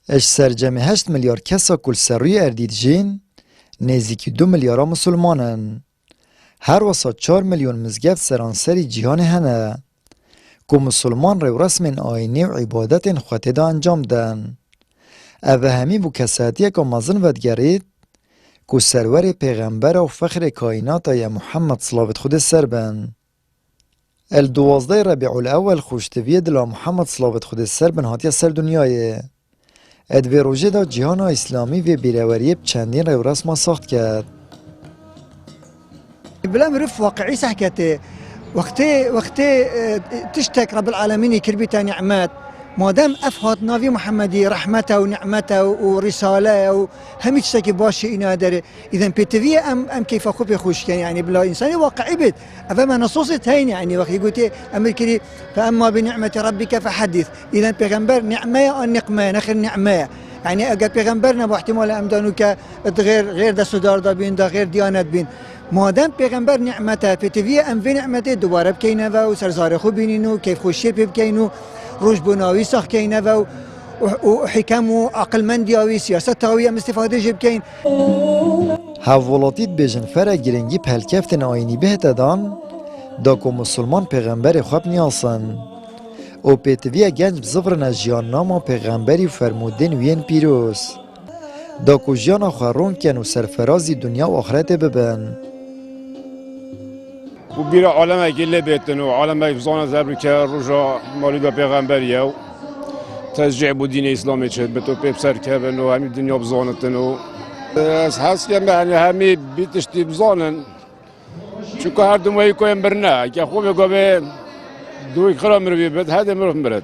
اش سرجم 8 میلیارد کسا کل سروی اردید جین نزدیکی 2 میلیارد مسلمانن. هر وسط 4 میلیون مزگفت سرانسری جهان هنه که مسلمان رو رسم آینه و عبادت خواهد انجام دن. اوه همی بو کساتیه که مازن ودگرید که سرور پیغمبر و فخر کائنات یا محمد صلوات خود سر بن. الدوازده ربیع الاول خوشتویه دلا محمد صلوات خود سر بن هاتیه سر دنیایه. ادوی روژه دا جهان اسلامی و بیروریه چندین رو رسم ساخت کرد. بلا مرف واقعي سحكته وقتي تشتك رب العالمين كربيتا نعمات ما دام افهات نافي محمدي رحمته ونعمته ورساله وهم تشتكي باشي انا داري اذا بيتفي ام كيف اخو بيخوش يعني بلا انسان واقعي بيت افما نصوص هين يعني وقت يقول امر كري فاما بنعمه ربك فحدث اذا بيغمبر نعمه النقمه نخر نعمه يعني اجا بيغمبرنا باحتمال امدانك غير دست دار دا بين دا غير ديانات بين مادام پیغمبر نعمته پتوی ام وی نعمته دوباره بکینه و سرزار خوب بینینو کیف خوشی بکینو روش بناوی ساخت کینه و حکم و عقل مندیاوی سیاست تاوی ام استفاده جب کین. حوالاتیت بیجن فره گرنگی پلکفتن آینی بهت دان دا که مسلمان پیغمبر خواب نیاسن او پتوی گنج بزفرن جیان ناما پیغمبری فرمودن وین پیروز دا که جیان خوارون کن و سرفرازی دنیا و آخرت ببن. و بیر عالم گله بیتن و عالم فزان زبر که رجا مالود پیغمبریه و تشجیع بود دین اسلامی چه به تو پیپسر که بن و همین دنیا بزانتن و از حس که معنی همی بیتشتی بزانن چون که هر دمایی کویم برنه که خوبه که به دوی خرام مروی بد هده مروف مرد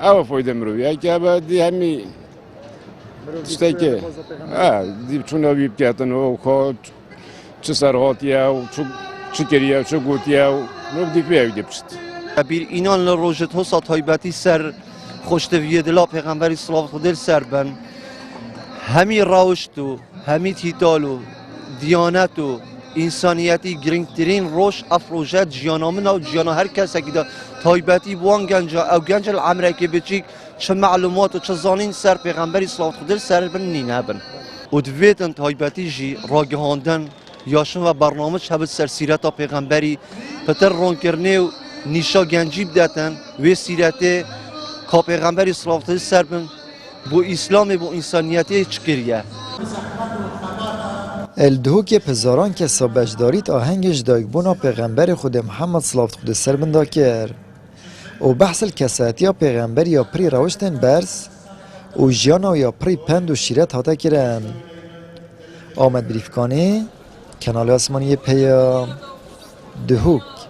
او فایده مروی که بعدی همی تشتی که دیب چون نبی بکتن و که چه سرهاتیه و چه کریه چه گوتیه و نبودی بیایده بشت. بیر اینان لروجت حسات هایبتی سر خوشتویه دلا پیغمبری صلوات خود سر بن همی راوشت و همی تیتال و دیانت و انسانیتی گرنگترین روش افروجت جیانامنا و جیانا هر کسی که دا تایبتی بوان گنجا او گنج العمره که بچیک چه معلومات و چه زانین سر پیغمبری صلوات خود سر بن نینه بن و دویتن تایبتی جی راگهاندن یاشن و برنامه شب سر سیرتا پیغمبری پتر رون کرنه و نیشا گنجی بدتن و سیرته که پیغمبری صلوات خود سر بن بو اسلام بو انسانیتی چکریه. الدهو که پزاران که سابجداریت آهنگش دایگبونا پیغمبر خود محمد صلوات خود سر بندا کرد و بحث الکساتی ها پیغمبر یا پری روشتن برس و جیانا یا پری پند و شیرت هاتا کرن. آمد بریفکانی کانال آسمانی پیام دهوک.